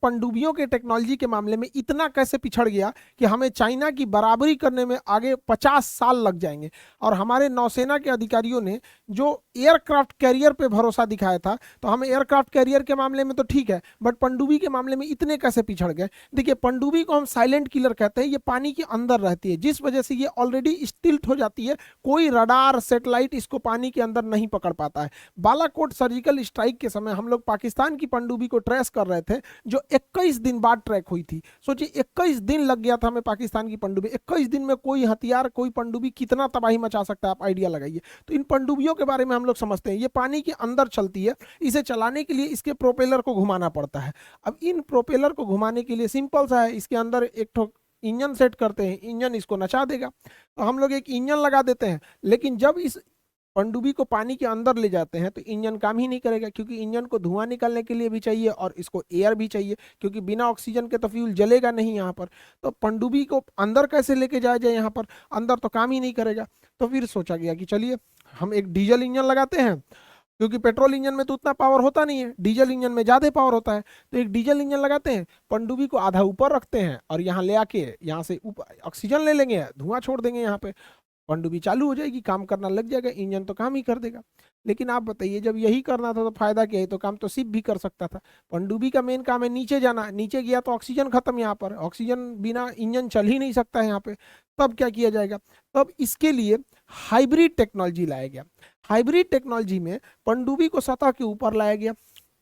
पनडुब्बियों के टेक्नोलॉजी के मामले में इतना कैसे पिछड़ गया कि हमें चाइना की बराबरी करने में आगे 50 साल लग जाएंगे। और हमारे नौसेना के अधिकारियों ने जो एयरक्राफ्ट कैरियर पे भरोसा दिखाया था, तो हमें एयरक्राफ्ट कैरियर के मामले में तो ठीक है, बट पनडुब्बी के मामले में इतने कैसे पिछड़ गए। देखिए, पनडुब्बी को हम साइलेंट किलर कहते हैं, ये पानी के अंदर रहती है, जिस वजह से ये ऑलरेडी स्टिल्ट हो जाती है, कोई रडार सैटेलाइट इसको पानी के अंदर नहीं पकड़ पाता है। बालाकोट सर्जिकल स्ट्राइक के समय हम लोग पाकिस्तान की पनडुब्बी को ट्रेस कर रहे थे, जो 21 दिन बाद ट्रैक हुई थी। सोचिए, 21 दिन लग गया था हमें पाकिस्तान की पनडुब्बी। 21 दिन में कोई हथियार, कोई पनडुब्बी कितना तबाही मचा सकता है, आप आइडिया लगाइए। तो इन पनडुब्बियों के बारे में हम लोग समझते हैं, ये पानी के अंदर चलती है, इसे चलाने के लिए इसके प्रोपेलर को घुमाना पड़ता है। अब इन प्रोपेलर को घुमाने के लिए सिंपल सा है, इसके अंदर एक ठो इंजन सेट करते हैं, इंजन इसको नचा देगा। तो हम लोग एक इंजन लगा देते हैं, लेकिन जब इस पनडुब्बी को पानी के अंदर ले जाते हैं तो इंजन काम ही नहीं करेगा, क्योंकि इंजन को धुआं निकालने के लिए भी चाहिए और इसको एयर भी चाहिए, क्योंकि बिना ऑक्सीजन के तो फ्यूल जलेगा नहीं यहाँ पर। तो पनडुब्बी को अंदर कैसे लेके जाया जाए, यहाँ पर अंदर तो काम ही नहीं करेगा। तो फिर सोचा गया कि चलिए हम एक डीजल इंजन लगाते हैं, क्योंकि पेट्रोल इंजन में तो उतना पावर होता नहीं है, डीजल इंजन में ज़्यादा पावर होता है। तो एक डीजल इंजन लगाते हैं, पनडुब्बी को आधा ऊपर रखते हैं और यहाँ ले आके यहाँ से ऊपर ऑक्सीजन ले लेंगे, धुआं छोड़ देंगे यहाँ पे, पनडुब्बी चालू हो जाएगी, काम करना लग जाएगा, इंजन तो काम ही कर देगा। लेकिन आप बताइए, जब यही करना था तो फायदा क्या है, तो काम तो शिप भी कर सकता था। पनडुब्बी का मेन काम है नीचे जाना, नीचे गया तो ऑक्सीजन खत्म, यहाँ पर ऑक्सीजन बिना इंजन चल ही नहीं सकता है यहाँ पे। तब क्या किया जाएगा, तब इसके लिए हाइब्रिड टेक्नोलॉजी लाया गया। हाइब्रिड टेक्नोलॉजी में पनडुब्बी को सतह के ऊपर लाया गया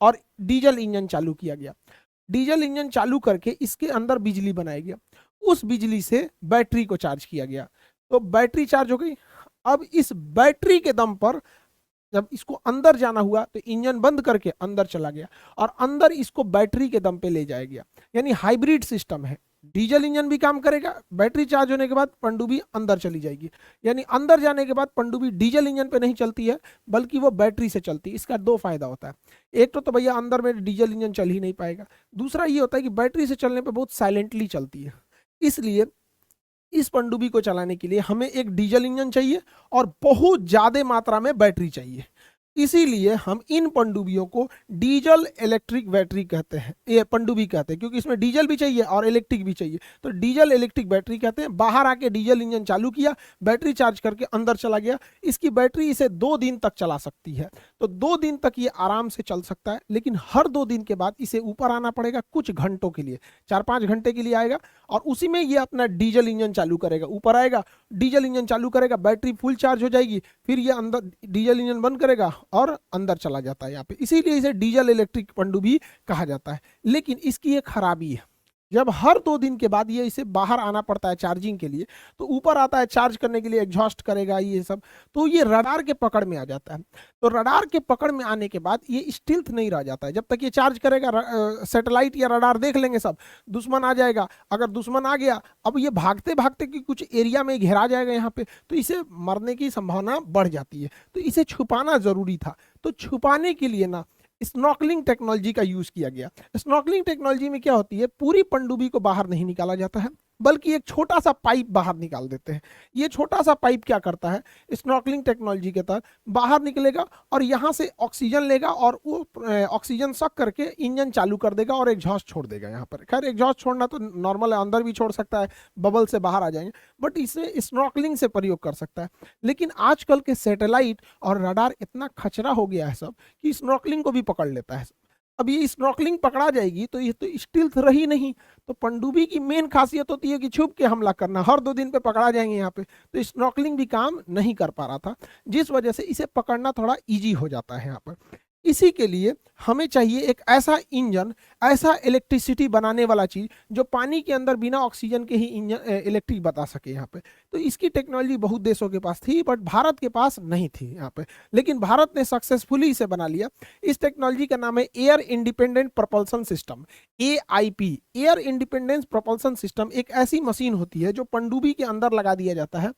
और डीजल इंजन चालू किया गया। डीजल इंजन चालू करके इसके अंदर बिजली बनाया गया, उस बिजली से बैटरी को चार्ज किया गया। तो बैटरी चार्ज हो गई। अब इस बैटरी के दम पर जब इसको अंदर जाना हुआ तो इंजन बंद करके अंदर चला गया और अंदर इसको बैटरी के दम पे ले जाया गया। यानी हाइब्रिड सिस्टम है, डीजल इंजन भी काम करेगा, बैटरी चार्ज होने के बाद पनडुब्बी अंदर चली जाएगी। यानी अंदर जाने के बाद पनडुब्बी डीजल इंजन पे नहीं चलती है, बल्कि वो बैटरी से चलती है। इसका दो फायदा होता है, एक तो भैया अंदर में डीजल इंजन चल ही नहीं पाएगा, दूसरा ये होता है कि बैटरी से चलने पर बहुत साइलेंटली चलती है। इसलिए इस पनडुब्बी को चलाने के लिए हमें एक डीजल इंजन चाहिए और बहुत ज्यादा मात्रा में बैटरी चाहिए। इसीलिए हम इन पनडुब्बियों को डीजल इलेक्ट्रिक बैटरी कहते हैं, ये पनडुब्बी कहते हैं, क्योंकि इसमें डीजल भी चाहिए और इलेक्ट्रिक भी चाहिए। तो डीजल इलेक्ट्रिक बैटरी कहते हैं। बाहर आके डीजल इंजन चालू किया, बैटरी चार्ज करके अंदर चला गया। इसकी बैटरी इसे 2 दिन तक चला सकती है, तो 2 दिन तक ये आराम से चल सकता है। लेकिन हर 2 दिन के बाद इसे ऊपर आना पड़ेगा कुछ घंटों के लिए, 4-5 घंटे के लिए आएगा और उसी में ये अपना डीजल इंजन चालू करेगा। ऊपर आएगा, डीजल इंजन चालू करेगा, बैटरी फुल चार्ज हो जाएगी, फिर ये अंदर डीजल इंजन बंद करेगा और अंदर चला जाता है यहाँ पे। इसीलिए इसे डीजल इलेक्ट्रिक पनडुब्बी कहा जाता है। लेकिन इसकी एक खराबी है, जब हर 2 दिन के बाद ये इसे बाहर आना पड़ता है चार्जिंग के लिए, तो ऊपर आता है चार्ज करने के लिए, एग्जॉस्ट करेगा ये सब, तो ये रडार के पकड़ में आ जाता है। तो रडार के पकड़ में आने के बाद ये स्टिल्थ नहीं रह जाता है। जब तक ये चार्ज करेगा, सैटेलाइट या रडार देख लेंगे सब, दुश्मन आ जाएगा। अगर दुश्मन आ गया, अब ये भागते भागते कि कुछ एरिया में घेरा जाएगा यहाँ पे, तो इसे मरने की संभावना बढ़ जाती है। तो इसे छुपाना जरूरी था। तो छुपाने के लिए ना स्नॉर्कलिंग टेक्नोलॉजी का यूज किया गया। स्नॉर्कलिंग टेक्नोलॉजी में क्या होती है, पूरी पनडुब्बी को बाहर नहीं निकाला जाता है, बल्कि एक छोटा सा पाइप बाहर निकाल देते हैं। ये छोटा सा पाइप क्या करता है, स्नॉर्कलिंग टेक्नोलॉजी के तहत बाहर निकलेगा और यहाँ से ऑक्सीजन लेगा और वो ऑक्सीजन सक करके इंजन चालू कर देगा और एग्जॉस्ट छोड़ देगा यहाँ पर। खैर, एग्जॉस्ट छोड़ना तो नॉर्मल है, अंदर भी छोड़ सकता है, बबल से बाहर आ जाएंगे, बट इसे स्नॉर्कलिंग से प्रयोग कर सकता है। लेकिन आजकल के सैटेलाइट और रडार इतना खचरा हो गया है सब कि स्नॉर्कलिंग को भी पकड़ लेता है। अब ये स्नॉर्कलिंग पकड़ा जाएगी तो ये तो स्टिल्थ रही नहीं। तो पनडुब्बी की मेन खासियत होती है कि छुप के हमला करना, हर 2 दिन पे पकड़ा जाएंगे यहाँ पे, तो स्नॉर्कलिंग भी काम नहीं कर पा रहा था, जिस वजह से इसे पकड़ना थोड़ा इजी हो जाता है यहाँ पर। इसी के लिए हमें चाहिए एक ऐसा इंजन, ऐसा इलेक्ट्रिसिटी बनाने वाला चीज जो पानी के अंदर बिना ऑक्सीजन के ही इंजन इलेक्ट्रिक बता सके यहाँ पे। तो इसकी टेक्नोलॉजी बहुत देशों के पास थी, बट भारत के पास नहीं थी यहाँ पे। लेकिन भारत ने सक्सेसफुली इसे बना लिया। इस टेक्नोलॉजी का नाम है air independent propulsion system, AIP। Air independence propulsion system एक ऐसी मशीन होती है जो पनडुब्बी के अंदर लगा दिया जाता है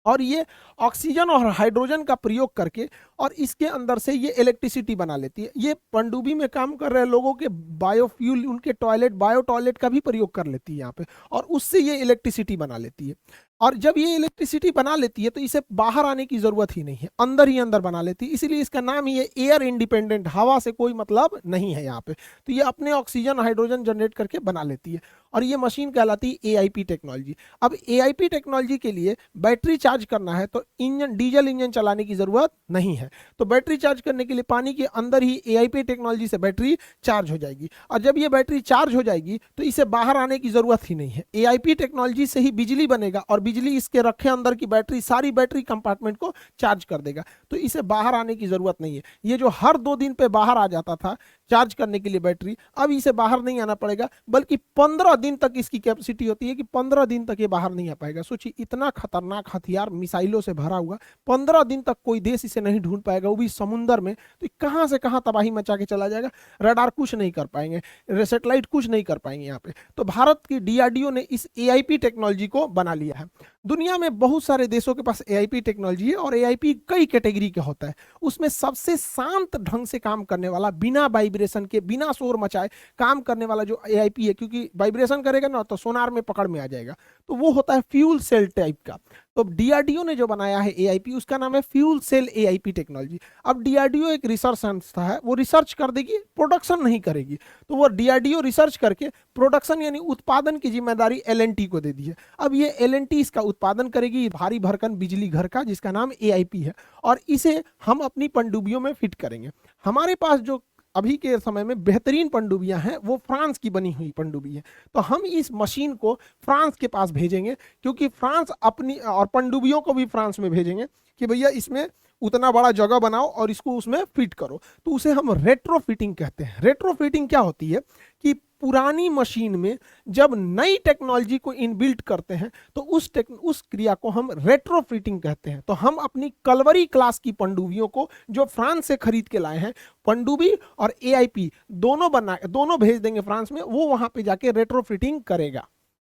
और ये ऑक्सीजन और हाइड्रोजन का प्रयोग करके और इसके अंदर से ये इलेक्ट्रिसिटी बना लेती है। ये पनडुब्बी में काम कर रहे लोगों के बायोफ्यूल, उनके टॉयलेट, बायो टॉयलेट का भी प्रयोग कर लेती है यहाँ पे और उससे ये इलेक्ट्रिसिटी बना लेती है। और जब ये इलेक्ट्रिसिटी बना लेती है तो इसे बाहर आने की जरूरत ही नहीं है, अंदर ही अंदर बना लेती है, इसीलिए इसका नाम ही है एयर इंडिपेंडेंट, हवा से कोई मतलब नहीं है यहाँ पे। तो ये अपने ऑक्सीजन हाइड्रोजन जनरेट करके बना लेती है, और ये मशीन कहलाती है एआईपी टेक्नोलॉजी। अब एआईपी टेक्नोलॉजी के लिए बैटरी चार्ज करना है तो इंजन, डीजल इंजन चलाने की जरूरत नहीं है, तो बैटरी चार्ज करने के लिए पानी के अंदर ही एआईपी टेक्नोलॉजी से बैटरी चार्ज हो जाएगी। और जब ये बैटरी चार्ज हो जाएगी तो इसे बाहर आने की जरूरत ही नहीं है, एआईपी टेक्नोलॉजी से ही बिजली बनेगा, और बिजली इसके रखे अंदर की बैटरी सारी बैटरी कंपार्टमेंट को चार्ज कर देगा, तो इसे बाहर आने की जरूरत नहीं है। ये जो हर 2 दिन पे बाहर आ जाता था चार्ज करने के लिए बैटरी, अब इसे बाहर नहीं आना पड़ेगा, बल्कि 15 दिन तक इसकी कैपेसिटी होती है कि 15 दिन तक ये बाहर नहीं आ पाएगा। सोचिए, इतना खतरनाक हथियार मिसाइलों से भरा हुआ, 15 दिन तक कोई देश इसे नहीं ढूंढ पाएगा, वो भी समुंदर में, तो कहां से कहां तबाही मचा के चला जाएगा। रडार कुछ नहीं कर पाएंगे, सैटेलाइट कुछ नहीं कर पाएंगे यहाँ पे। तो भारत की डीआरडीओ ने इस एआईपी टेक्नोलॉजी को बना लिया है। दुनिया में बहुत सारे देशों के पास एआईपी टेक्नोलॉजी है, और एआईपी कई कैटेगरी का होता है। उसमें सबसे शांत ढंग से काम करने वाला, बिना वाइब्रेशन के, बिना शोर मचाए काम करने वाला जो एआईपी है, क्योंकि वाइब्रेशन करेगा ना तो सोनार में पकड़ में आ जाएगा, तो वो होता है फ्यूल सेल टाइप का। तो डीआरडीओ ने जो बनाया है एआईपी, उसका नाम है फ्यूल सेल एआईपी टेक्नोलॉजी। अब डीआरडीओ एक रिसर्च संस्था है, वो रिसर्च कर देगी, प्रोडक्शन नहीं करेगी, तो वो डीआरडीओ रिसर्च करके प्रोडक्शन यानी उत्पादन की जिम्मेदारी एलएनटी को दे दी है। अब ये एलएनटी इसका उत्पादन करेगी, भारी भरकम बिजली घर का, जिसका नाम एआईपी है, और इसे हम अपनी पनडुब्बियों में फिट करेंगे। हमारे पास जो अभी के समय में बेहतरीन पनडुब्बियां हैं वो फ्रांस की बनी हुई पनडुब्बी है, तो हम इस मशीन को फ्रांस के पास भेजेंगे, क्योंकि फ्रांस अपनी, और पनडुब्बियों को भी फ्रांस में भेजेंगे कि भैया इसमें उतना बड़ा जगह बनाओ और इसको उसमें फिट करो। तो उसे हम रेट्रो फिटिंग कहते हैं। रेट्रो फिटिंग क्या होती है कि पुरानी मशीन में जब नई टेक्नोलॉजी को इनबिल्ट करते हैं तो उस क्रिया को हम रेट्रो फिटिंग कहते हैं। तो हम अपनी कलवरी क्लास की पनडुब्बियों को जो फ्रांस से खरीद के लाए हैं, पनडुब्बी और एआईपी दोनों भेज देंगे फ्रांस में, वो वहां पे जाके रेट्रो फिटिंग करेगा।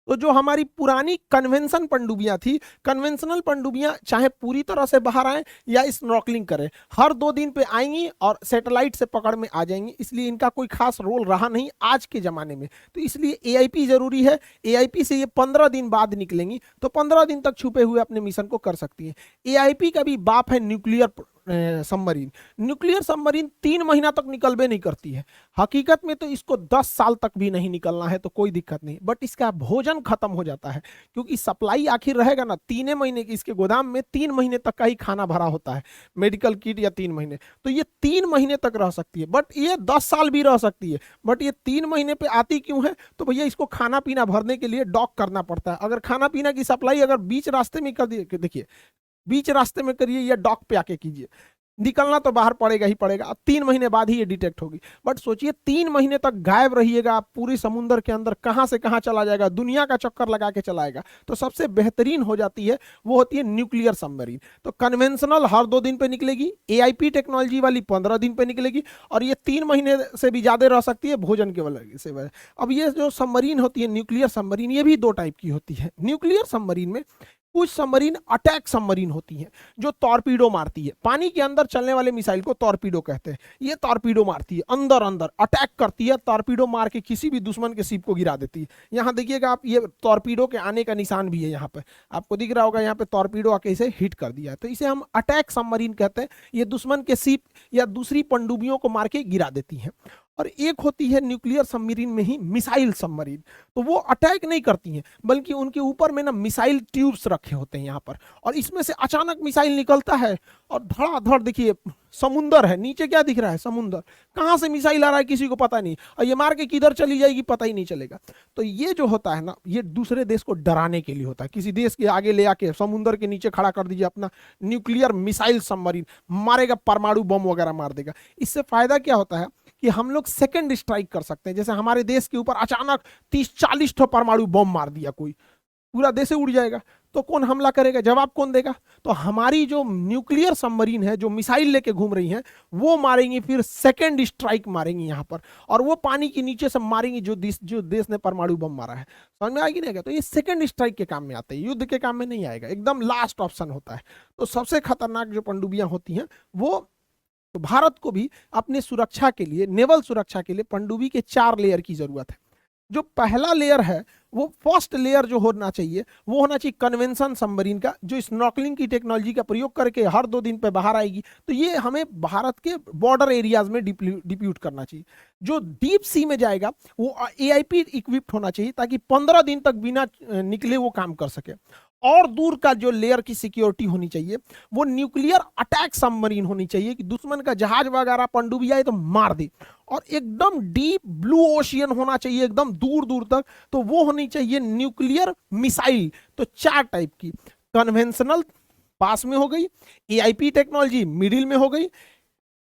तो जो हमारी पुरानी कन्वेंशन पनडुब्बियां थी, कन्वेंशनल पनडुब्बियां चाहे पूरी तरह से बाहर आए या स्नॉर्कलिंग करें, हर 2 दिन पे आएंगी और सैटेलाइट से पकड़ में आ जाएंगी, इसलिए इनका कोई खास रोल रहा नहीं आज के जमाने में। तो इसलिए एआईपी जरूरी है। एआईपी से ये 15 दिन बाद निकलेंगी, तो 15 दिन तक छुपे हुए अपने मिशन को कर सकती है। एआईपी का भी बाप है न्यूक्लियर सबमरीन। न्यूक्लियर सबमरीन 3 महीना तक निकलबे नहीं करती है, हकीकत में तो इसको 10 साल तक भी नहीं निकलना है तो कोई दिक्कत नहीं, बट इसका भोजन खत्म हो जाता है, क्योंकि सप्लाई आखिर रहेगा ना 3 महीने की, इसके गोदाम में 3 महीने तक का ही खाना भरा होता है, मेडिकल किट, या 3 महीने, तो ये 3 महीने तक रह सकती है, बट ये 10 साल भी रह सकती है। बट ये 3 महीने पे आती क्यों है, तो भैया इसको खाना पीना भरने के लिए डॉक करना पड़ता है। अगर खाना पीना की सप्लाई अगर बीच रास्ते में कर दिए, देखिए बीच रास्ते में करिए या डॉक पे आके कीजिए, निकलना तो बाहर पड़ेगा ही पड़ेगा, 3 महीने बाद ही ये डिटेक्ट होगी। बट सोचिए 3 महीने तक गायब रहिएगा आप पूरे समुद्र के अंदर, कहां से कहां चला जाएगा, दुनिया का चक्कर लगा के चलाएगा। तो सबसे बेहतरीन हो जाती है वो होती है न्यूक्लियर सबमरीन। तो कन्वेंशनल हर 2 दिन पे निकलेगी, एआईपी टेक्नोलॉजी वाली 15 दिन पे निकलेगी, और ये 3 महीने से भी ज्यादा रह सकती है भोजन के वजह से। अब ये जो सबमरीन होती है न्यूक्लियर सबमरीन, ये भी 2 टाइप की होती है। न्यूक्लियर सबमरीन में कुछ सबमरीन अटैक सबमरीन होती हैं जो टॉर्पीडो मारती है, पानी के अंदर चलने वाले मिसाइल को टॉर्पीडो कहते हैं। ये टॉर्पीडो मारती है, अंदर अंदर अटैक करती है, टॉर्पीडो मार के किसी भी दुश्मन के शिप को गिरा देती है। यहाँ देखिएगा आप, ये टॉर्पीडो के आने का निशान भी है, यहाँ पे आपको दिख रहा होगा, यहाँ पे टॉर्पीडो आके इसे हिट कर दिया है, तो इसे हम अटैक सबमरीन कहते हैं। ये दुश्मन के शिप या दूसरी पनडुब्बियों को मार के गिरा देती हैं। और एक होती है न्यूक्लियर सबमरीन में ही मिसाइल सबमरीन, तो वो अटैक नहीं करती हैं, बल्कि उनके ऊपर में ना मिसाइल ट्यूब्स रखे होते हैं यहाँ पर, और इसमें से अचानक मिसाइल निकलता है और धड़ाधड़, देखिए समुंदर है, नीचे क्या दिख रहा है, समुंदर, कहाँ से मिसाइल आ रहा है किसी को पता नहीं, और ये मार के किधर चली जाएगी पता ही नहीं चलेगा। तो ये जो होता है ना, ये दूसरे देश को डराने के लिए होता है। किसी देश के आगे ले आके समुंदर के नीचे खड़ा कर दीजिए अपना न्यूक्लियर मिसाइल सबमरीन, मारेगा, परमाणु बम वगैरह मार देगा। इससे फायदा क्या होता है कि हम लोग सेकंड स्ट्राइक कर सकते हैं। जैसे हमारे देश के ऊपर अचानक 30-40 ठो परमाणु बम मार दिया कोई, पूरा देश उड़ जाएगा, तो कौन हमला करेगा, जवाब कौन देगा? तो हमारी जो न्यूक्लियर सबमरीन है, जो मिसाइल लेके घूम रही हैं, वो मारेंगी, फिर सेकंड स्ट्राइक मारेंगी यहाँ पर, और वो पानी के नीचे से मारेंगी जो देश ने परमाणु बम मारा है। समझ में आएगी नहीं? तो ये सेकंड स्ट्राइक के काम में आते हैं, युद्ध के काम में नहीं आएगा, एकदम लास्ट ऑप्शन होता है। तो सबसे खतरनाक जो पनडुब्बियां होती हैं वो, तो भारत को भी अपने सुरक्षा के लिए, नेवल सुरक्षा के लिए पनडुब्बी के 4 लेयर की जरूरत है। जो पहला लेयर है वो फर्स्ट लेयर जो होना चाहिए वो होना चाहिए कन्वेंशन सबमरीन का, जो स्नॉर्कलिंग की टेक्नोलॉजी का प्रयोग करके हर 2 दिन पे बाहर आएगी। तो ये हमें भारत के बॉर्डर एरियाज में डिप्यूट करना चाहिए। जो डीप सी में जाएगा वो एआईपी इक्विप्ड होना चाहिए ताकि 15 दिन तक बिना निकले वो काम कर सके। और दूर का जो लेयर की सिक्योरिटी होनी चाहिए वो न्यूक्लियर अटैक सबमरीन होनी चाहिए कि दुश्मन का जहाज वगैरह पनडुब्बी आए तो मार दे। और एकदम डीप ब्लू ओशियन होना चाहिए एकदम दूर दूर तक, तो वो होनी चाहिए न्यूक्लियर मिसाइल। तो 4 टाइप की, कन्वेंशनल पास में हो गई, एआईपी टेक्नोलॉजी मिडिल में हो गई,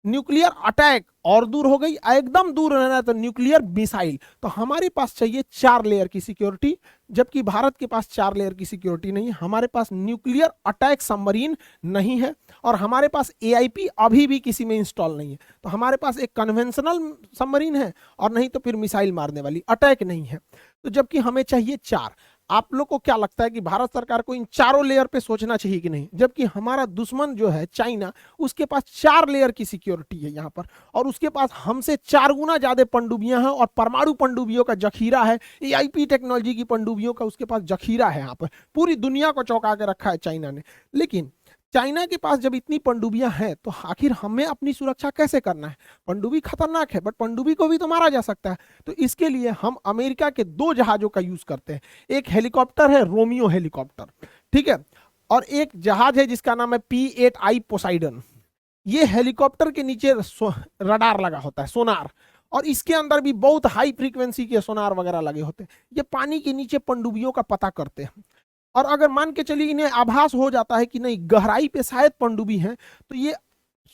न्यूक्लियर अटैक और दूर हो गई, एकदम दूर रहना है तो न्यूक्लियर मिसाइल। तो हमारे पास चाहिए 4 लेयर की सिक्योरिटी, जबकि भारत के पास 4 लेयर की सिक्योरिटी नहीं है। हमारे पास न्यूक्लियर अटैक सबमरीन नहीं है और हमारे पास एआईपी अभी भी किसी में इंस्टॉल नहीं है। तो हमारे पास एक कन्वेंशनल सबमरीन है और नहीं तो फिर मिसाइल मारने वाली, अटैक नहीं है। तो जबकि हमें चाहिए 4। आप लोग को क्या लगता है कि भारत सरकार को इन चारों लेयर पे सोचना चाहिए कि नहीं? जबकि हमारा दुश्मन जो है चाइना, उसके पास 4 लेयर की सिक्योरिटी है यहाँ पर, और उसके पास हमसे 4 गुना ज्यादा पनडुब्बियां हैं और परमाणु पनडुब्बियों का जखीरा है, एआईपी टेक्नोलॉजी की पनडुब्बियों का उसके पास जखीरा है। यहाँ पर पूरी दुनिया को चौंका के रखा है चाइना ने। लेकिन चाइना के पास जब इतनी पनडुब्बियां हैं तो आखिर हमें अपनी सुरक्षा कैसे करना है? पनडुब्बी खतरनाक है बट पनडुब्बी को भी तो मारा जा सकता है। तो इसके लिए हम अमेरिका के 2 जहाजों का यूज करते हैं। एक हेलीकॉप्टर है रोमियो हेलीकॉप्टर, ठीक है, और एक जहाज है जिसका नाम है P8I पोसाइडन। ये हेलीकॉप्टर के नीचे रडार लगा होता है, सोनार, और इसके अंदर भी बहुत हाई फ्रीक्वेंसी के सोनार वगैरह लगे होते हैं। ये पानी के नीचे पनडुब्बियों का पता करते हैं। और अगर मान के चलिए इन्हें आभास हो जाता है कि नहीं गहराई पे शायद पनडुब्बी है, तो ये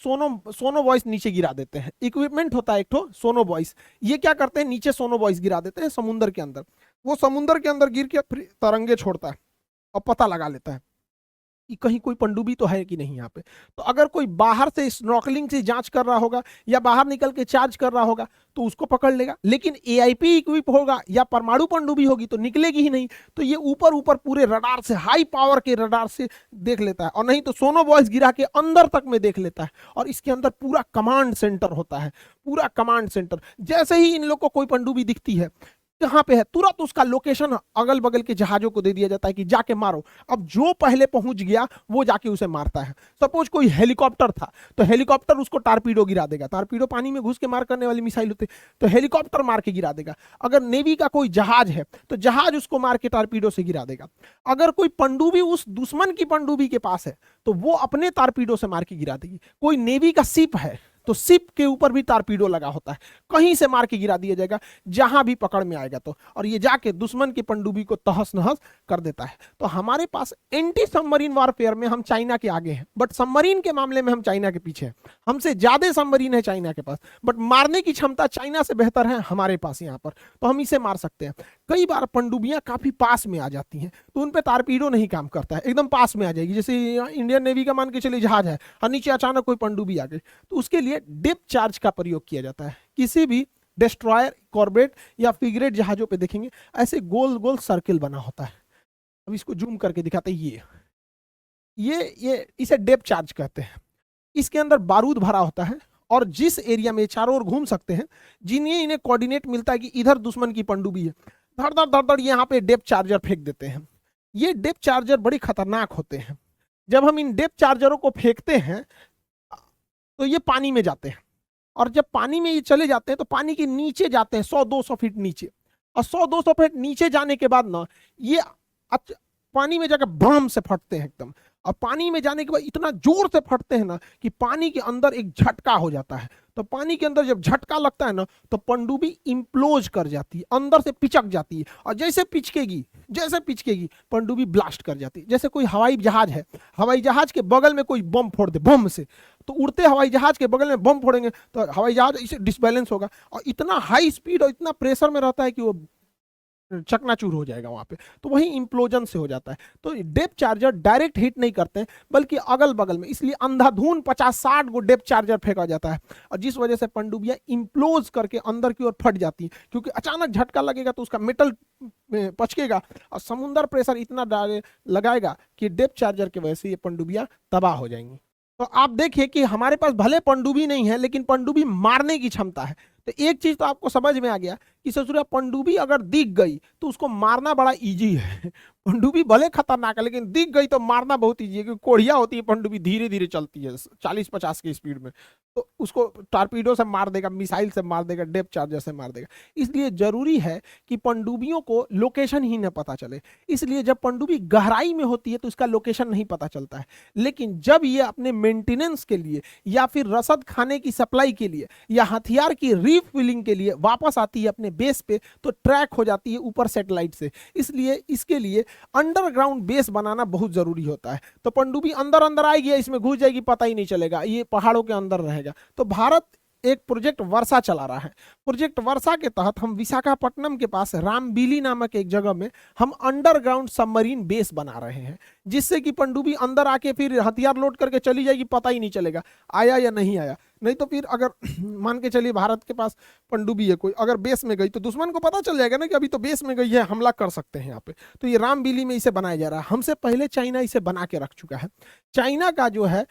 सोनो वॉइस नीचे गिरा देते हैं। इक्विपमेंट होता है एक ठो सोनो वॉइस, ये क्या करते हैं नीचे सोनो वॉइस गिरा देते हैं समुद्र के अंदर। वो समुद्र के अंदर गिर के तरंगे छोड़ता है और पता लगा लेता है कि कहीं कोई पनडुब्बी तो है कि नहीं यहाँ पे। तो अगर कोई बाहर से स्नॉर्कलिंग से जांच कर रहा होगा या बाहर निकल के चार्ज कर रहा होगा तो उसको पकड़ लेगा। लेकिन एआईपी इक्विप होगा या परमाणु पनडुब्बी होगी तो निकलेगी ही नहीं। तो ये ऊपर ऊपर पूरे रडार से, हाई पावर के रडार से देख लेता है, और नहीं तो सोनो वॉइस गिरा के अंदर तक में देख लेता है। और इसके अंदर पूरा कमांड सेंटर होता है, पूरा कमांड सेंटर। जैसे ही इन लोग को कोई पनडुब्बी दिखती है कहां पे है, तुरंत उसका लोकेशन अगल बगल के जहाजों को दे दिया जाता है कि जाके मारो। अब जो पहले पहुंच गया वो जाके उसे मारता है। सपोज कोई हेलीकॉप्टर था तो हेलीकॉप्टर उसको टारपीडो गिरा देगा। टारपीडो पानी में घुस के मार करने वाली मिसाइल होती है, तो हेलीकॉप्टर मार के गिरा देगा। अगर नेवी का कोई जहाज है तो जहाज उसको मार के टारपीडो से गिरा देगा। अगर कोई पनडुब्बी उस दुश्मन की पनडुब्बी के पास है तो वो अपने टारपीडो से मार के गिरा देगी। कोई नेवी का शिप है तो शिप के ऊपर भी टारपीडो लगा होता है, कहीं से मार के गिरा दिया जाएगा जहां भी पकड़ में आएगा तो, और ये जाके दुश्मन की पनडुब्बी को तहस नहस कर देता है। तो हमारे पास एंटी सबमरीन वारफेयर में हम चाइना के आगे हैं, बट सबमरीन के मामले में हम चाइना के पीछे हैं। हमसे ज्यादा सबमरीन है चाइना के पास, बट मारने की क्षमता चाइना से बेहतर है हमारे पास यहाँ पर, तो हम इसे मार सकते हैं। कई बार पनडुब्बियां काफी पास में आ जाती हैं तो उन पर टारपीडो नहीं काम करता है, एकदम पास में आ जाएगी। जैसे इंडियन नेवी का मान के चलिए जहाज है और नीचे अचानक कोई पनडुब्बी आ गई, तो उसके लिए डेप्थ चार्ज का प्रयोग किया जाता है। किसी भी डिस्ट्रॉयर, कॉर्बेट या फ्रिगेट जहाजों पे देखेंगे ऐसे गोल गोल सर्किल बना होता है। अब इसको जूम करके दिखाते हैं, ये इसे डेप्थ चार्ज कहते हैं। इसके अंदर बारूद भरा होता है और जिस एरिया में चारों ओर घूम सकते हैं, जिन्हें इन्हें कोऑर्डिनेट मिलता है कि इधर दुश्मन की पनडुब्बी है, धड़ धड़ धड़ धड़ यहाँ पे डेप्थ चार्जर फेंक देते हैं। ये डेप्थ चार्जर बड़ी खतरनाक होते हैं। जब हम इन डेप्थ चार्जरों को फेंकते हैं तो ये पानी में जाते हैं, और जब पानी में ये चले जाते हैं तो पानी के नीचे जाते हैं 100-200 फीट नीचे, और 100-200 फीट नीचे जाने के बाद ना ये पानी में जाकर बम से फटते हैं एकदम। और पानी में जाने के बाद इतना जोर से फटते हैं ना कि पानी के अंदर एक झटका हो जाता है। तो पानी के अंदर जब झटका लगता है ना तो पनडुब्बी इम्प्लोज कर जाती है, अंदर से पिचक जाती है, और जैसे पिचकेगी पनडुब्बी ब्लास्ट कर जाती है। जैसे कोई हवाई जहाज है, हवाई जहाज के बगल में कोई बम फोड़ दे बम से, तो उड़ते हवाई जहाज के बगल में बम फोड़ेंगे तो हवाई जहाज इसे डिसबैलेंस होगा, और इतना हाई स्पीड और इतना प्रेशर में रहता है कि वो चकनाचूर हो जाएगा वहां पे। तो वही इंप्लोजन से हो जाता है। तो डेप्थ चार्जर डायरेक्ट हिट नहीं करते हैं बल्कि अगल बगल में, इसलिए अंधाधुन 50-60 गो डेप्थ चार्जर फेंका जाता है, और जिस वजह से पनडुब्बियां इंप्लोज करके अंदर की ओर फट जाती हैं, क्योंकि अचानक झटका लगेगा तो उसका मेटल पचकेगा और समुद्र प्रेशर इतना लगाएगा कि डेप्थ चार्जर की वजह से ये पनडुब्बियां तबाह हो जाएंगी। तो आप देखिए कि हमारे पास भले पनडुब्बी नहीं है लेकिन पनडुब्बी मारने की क्षमता है। तो एक चीज तो आपको समझ में आ गया कि ससुरा पनडुब्बी अगर दिख गई तो उसको मारना बड़ा इजी है। पनडुब्बी भले खतरनाक है लेकिन दिख गई तो मारना बहुत इजी है, क्योंकि कोढ़िया होती है पनडुब्बी, धीरे धीरे चलती है 40-50 की स्पीड में, तो उसको टारपीडो से मार देगा, मिसाइल से मार देगा, डेप्थ चार्जर से मार देगा। इसलिए जरूरी है कि पनडुब्बियों को लोकेशन ही न पता चले। इसलिए जब पनडुब्बी गहराई में होती है तो इसका लोकेशन नहीं पता चलता है, लेकिन जब ये अपने मेंटेनेंस के लिए या फिर रसद खाने की सप्लाई के लिए या हथियार की रीफिलिंग के लिए वापस आती है अपने बेस पे, तो ट्रैक हो जाती है ऊपर सैटेलाइट से। इसलिए इसके लिए अंडरग्राउंड बेस बनाना बहुत जरूरी होता है। तो पनडुब्बी अंदर अंदर आएगी, इसमें घुस जाएगी, पता ही नहीं चलेगा, ये पहाड़ों के अंदर रहेगा। तो भारत एक प्रोजेक्ट वर्षा चला रहा है। प्रोजेक्ट वर्षा के तहत हम विशाखापट्टनम के पास रामबिली नामक एक जगह में हम अंडरग्राउंड सबमरीन बेस बना रहे हैं, जिससे कि पनडुब्बी अंदर आके फिर हथियार लोड करके चली जाएगी, पता ही नहीं चलेगा आया या नहीं आया। नहीं तो फिर अगर मान के चलिए भारत के पास पनडुब्बी है कोई, अगर बेस में गई तो दुश्मन को पता चल जाएगा ना कि अभी तो बेस में गई है, हमला कर सकते हैं यहाँ पे। तो ये रामबिली में इसे बनाया जा रहा है। हमसे पहले चाइना इसे बना के रख चुका है। चाइना का जो है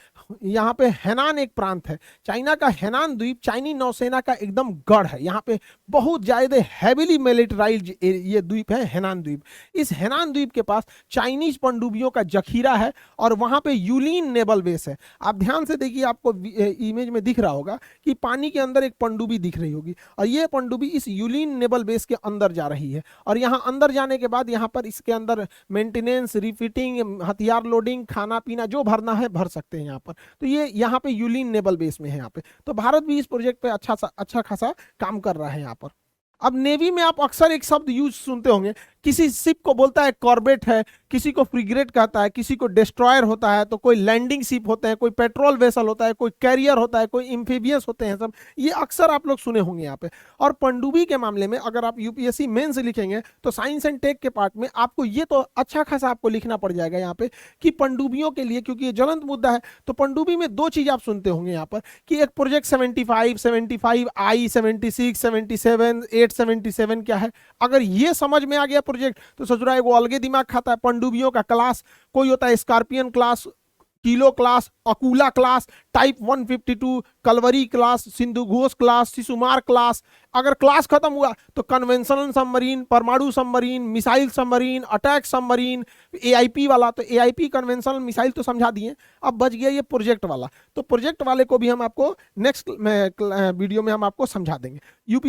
यहाँ पे हैनान एक प्रांत है, चाइना का हैनान द्वीप चाइनी नौसेना का एकदम गढ़ है। यहाँ पे बहुत ज्यादा हैविली मिलिटराइज्ड ये द्वीप है, हैनान द्वीप। इस हैनान द्वीप के पास चाइनीज पनडुब्बियों का जखीरा है और वहां पे यूलिन नेवल बेस है। आप ध्यान से देखिए, आपको इमेज में दिख रहा होगा कि पानी के अंदर एक पनडुब्बी दिख रही होगी, और ये पनडुब्बी इस यूलिन नेवल बेस के अंदर जा रही है। और यहाँ अंदर जाने के बाद यहाँ पर इसके अंदर मेंटेनेंस, रिफिटिंग, हथियार लोडिंग, खाना पीना जो भरना है भर सकते हैं यहाँ पर। तो ये यहाँ पे यूलिन नेवल बेस में है यहाँ पे। तो भारत भी इस प्रोजेक्ट पे अच्छा खासा काम कर रहा है यहाँ पर। अब नेवी में आप अक्सर एक शब्द यूज सुनते होंगे, किसी शिप को बोलता है कॉर्बेट है, किसी को फ्रिगेट कहता है, किसी को डिस्ट्रॉयर होता है, तो कोई लैंडिंग शिप होते हैं, कोई पेट्रोल वेसल होता है, कोई कैरियर होता है, कोई एम्फीबियस होते हैं, सब ये अक्सर आप लोग सुने होंगे यहाँ पे। और पनडुब्बी के मामले में अगर आप यूपीएससी मेंस लिखेंगे तो साइंस एंड टेक के पार्ट में आपको ये तो अच्छा खासा आपको लिखना पड़ जाएगा यहाँ पे कि पनडुब्बियों के लिए, क्योंकि ये ज्वलंत मुद्दा है, तो पनडुब्बी में दो चीज आप सुनते होंगे यहाँ पर कि एक प्रोजेक्ट 75, आई 76, 77, 877 क्या है। अगर ये समझ में आ गया प्रोजेक्ट तो ससुरा एगो अलगे दिमाग खाता है। पनडुब्बियों का क्लास कोई होता है Scorpene class, Kilo class, Akula class, type 152, Kalvari class, Sindhu Ghosh class, Shishumar class. अगर क्लास खत्म हुआ तो कन्वेंशनल सबमरीन, परमाणु submarine, missile submarine, attack submarine, AIP वाला। तो एआईपी कन्वेंशनल मिसाइल तो समझा दिए, अब बच गया ये प्रोजेक्ट वाला। तो प्रोजेक्ट वाले को भी हम आपको नेक्स्ट वीडियो में हम आपको समझा देंगे। यूपी